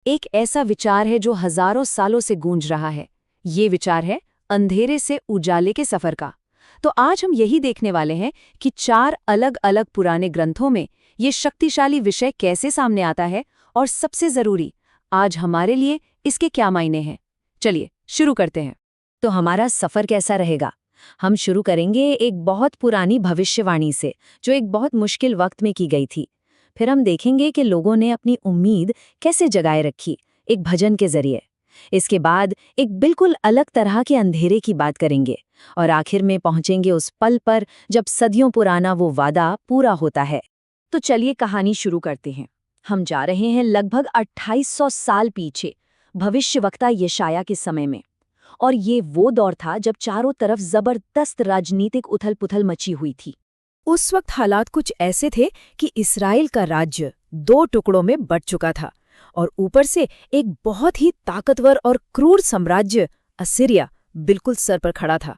एक ऐसा विचार है जो हजारों सालों से गूंज रहा है। ये विचार है अंधेरे से उजाले के सफर का। तो आज हम यही देखने वाले हैं कि 4 अलग अलग पुराने ग्रंथों में ये शक्तिशाली विषय कैसे सामने आता है और सबसे जरूरी, आज हमारे लिए इसके क्या मायने हैं। चलिए शुरू करते हैं। तो हमारा सफर कैसा रहेगा? हम शुरू करेंगे एक बहुत पुरानी भविष्यवाणी से, जो एक बहुत मुश्किल वक्त में की गई थी। फिर हम देखेंगे कि लोगों ने अपनी उम्मीद कैसे जगाए रखी, एक भजन के जरिए। इसके बाद एक बिल्कुल अलग तरह के अंधेरे की बात करेंगे और आखिर में पहुंचेंगे उस पल पर जब सदियों पुराना वो वादा पूरा होता है। तो चलिए कहानी शुरू करते हैं। हम जा रहे हैं लगभग 2800 साल पीछे, भविष्यवक्ता यशाया के समय में। और ये वो दौर था जब चारों तरफ जबरदस्त राजनीतिक उथल-पुथल मची हुई थी। उस वक्त हालात कुछ ऐसे थे कि इस्राएल का राज्य 2 टुकड़ों में बंट चुका था और ऊपर से एक बहुत ही ताकतवर और क्रूर साम्राज्य असीरिया बिल्कुल सर पर खड़ा था।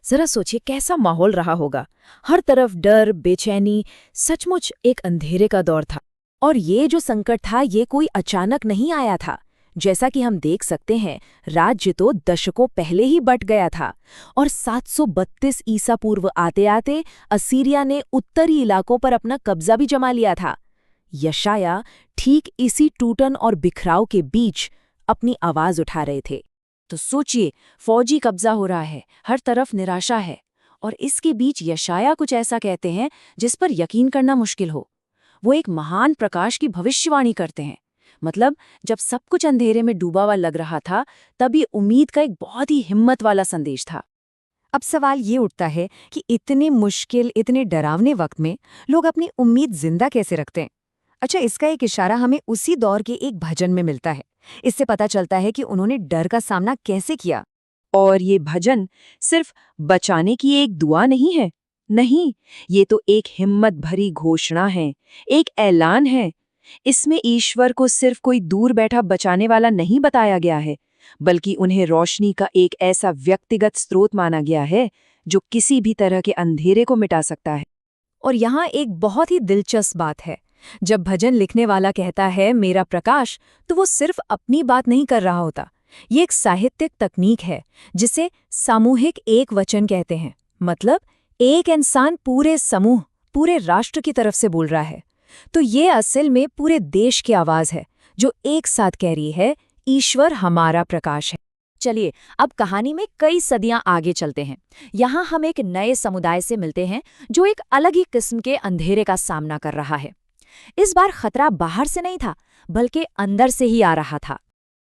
जरा सोचिए कैसा माहौल रहा होगा। हर तरफ डर, बेचैनी, सचमुच एक अंधेरे का दौर था। और ये जो संकट था, ये कोई अचानक नहीं आया था। जैसा कि हम देख सकते हैं, राज्य तो दशकों पहले ही बट गया था और 732 ईसा पूर्व आते आते असीरिया ने उत्तरी इलाकों पर अपना कब्जा भी जमा लिया था। यशाया ठीक इसी टूटन और बिखराव के बीच अपनी आवाज उठा रहे थे। तो सोचिए, फौजी कब्जा हो रहा है, हर तरफ निराशा है, और इसके बीच यशाया कुछ ऐसा कहते हैं जिस पर यकीन करना मुश्किल हो। वो एक महान प्रकाश की भविष्यवाणी करते हैं। मतलब जब सब कुछ अंधेरे में डूबा हुआ लग रहा था, तभी उम्मीद का एक बहुत ही हिम्मत वाला संदेश था। अब सवाल ये उठता है कि इतने मुश्किल, इतने डरावने वक्त में लोग अपनी उम्मीद जिंदा कैसे रखते हैं? अच्छा, इसका एक इशारा हमें उसी दौर के एक भजन में मिलता है। इससे पता चलता है कि उन्होंने डर का सामना कैसे किया। और ये भजन सिर्फ बचाने की एक दुआ नहीं है। नहीं, ये तो एक हिम्मत भरी घोषणा है, एक ऐलान है। इसमें ईश्वर को सिर्फ कोई दूर बैठा बचाने वाला नहीं बताया गया है, बल्कि उन्हें रोशनी का एक ऐसा व्यक्तिगत स्रोत माना गया है जो किसी भी तरह के अंधेरे को मिटा सकता है। और यहाँ एक बहुत ही दिलचस्प बात है। जब भजन लिखने वाला कहता है मेरा प्रकाश, तो वो सिर्फ अपनी बात नहीं कर रहा होता। ये एक साहित्यिक तकनीक है जिसे सामूहिक एक वचन कहते हैं। मतलब एक इंसान पूरे समूह, पूरे राष्ट्र की तरफ से बोल रहा है। तो ये असल में पूरे देश की आवाज है जो एक साथ कह रही है, ईश्वर हमारा प्रकाश है। चलिए अब कहानी में कई सदियां आगे चलते हैं। यहाँ हम एक नए समुदाय से मिलते हैं जो एक अलग ही किस्म के अंधेरे का सामना कर रहा है। इस बार खतरा बाहर से नहीं था, बल्कि अंदर से ही आ रहा था।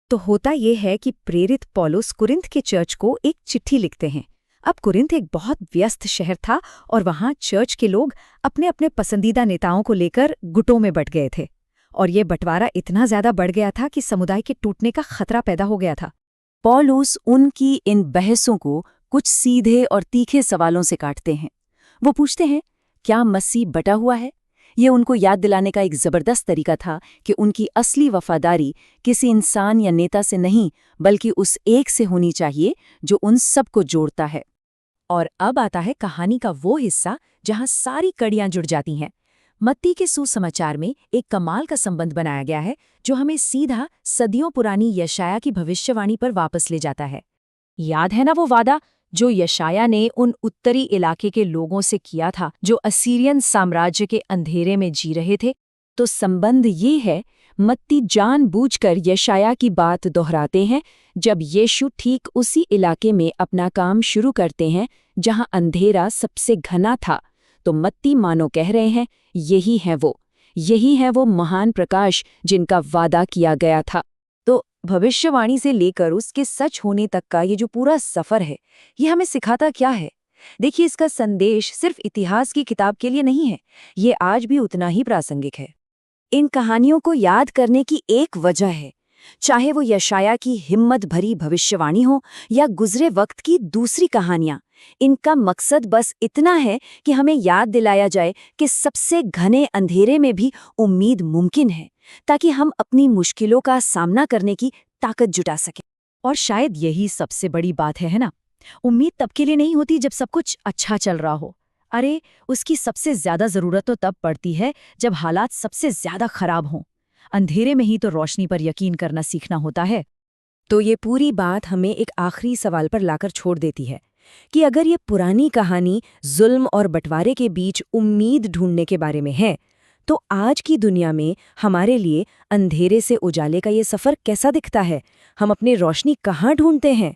तो होता यह है कि प्रेरित पौलुस कुरिन्थ के चर्च को एक चिट्ठी लिखते हैं। अब कुरिन्थ एक बहुत व्यस्त शहर था और वहाँ चर्च के लोग अपने अपने पसंदीदा नेताओं को लेकर गुटों में बंट गए थे। और ये बंटवारा इतना ज्यादा बढ़ गया था कि समुदाय के टूटने का खतरा पैदा हो गया था। पौलुस उनकी इन बहसों को कुछ सीधे और तीखे सवालों से काटते हैं। वो पूछते हैं, क्या मसीह बटा हुआ है? ये उनको याद दिलाने का एक जबरदस्त तरीका था कि उनकी असली वफादारी किसी इंसान या नेता से नहीं, बल्कि उस एक से होनी चाहिए जो उन सबको जोड़ता है। और अब आता है कहानी का वो हिस्सा जहां सारी कड़ियां जुड़ जाती हैं। मत्ती के सुसमाचार में एक कमाल का संबंध बनाया गया है जो हमें सीधा सदियों पुरानी यशाया की भविष्यवाणी पर वापस ले जाता है। याद है ना वो वादा जो यशाया ने उन उत्तरी इलाके के लोगों से किया था जो असीरियन साम्राज्य के अंधेरे में जी रहे थे? तो संबंध ये है, मत्ती जानबूझकर यशाया की बात दोहराते हैं जब यीशु ठीक उसी इलाके में अपना काम शुरू करते हैं जहां अंधेरा सबसे घना था। तो मत्ती मानो कह रहे हैं, यही है वो महान प्रकाश जिनका वादा किया गया था। तो भविष्यवाणी से लेकर उसके सच होने तक का ये जो पूरा सफर है, ये हमें सिखाता क्या है? देखिए, इसका संदेश सिर्फ इतिहास की किताब के लिए नहीं है, ये आज भी उतना ही प्रासंगिक है। इन कहानियों को याद करने की एक वजह है, चाहे वो यशाया की हिम्मत भरी भविष्यवाणी हो या गुजरे वक्त की दूसरी कहानियां। इनका मकसद बस इतना है कि हमें याद दिलाया जाए कि सबसे घने अंधेरे में भी उम्मीद मुमकिन है, ताकि हम अपनी मुश्किलों का सामना करने की ताकत जुटा सकें। और शायद यही सबसे बड़ी बात है ना? उम्मीद तब के लिए नहीं होती जब सब कुछ अच्छा चल रहा हो। अरे, उसकी सबसे ज्यादा जरूरत तो तब पड़ती है जब हालात सबसे ज्यादा खराब हों। अंधेरे में ही तो रोशनी पर यकीन करना सीखना होता है। तो ये पूरी बात हमें एक आखिरी सवाल पर लाकर छोड़ देती है कि अगर ये पुरानी कहानी जुल्म और बंटवारे के बीच उम्मीद ढूंढने के बारे में है, तो आज की दुनिया में हमारे लिए अंधेरे से उजाले का ये सफ़र कैसा दिखता है? हम अपनी रोशनी कहाँ ढूंढते हैं?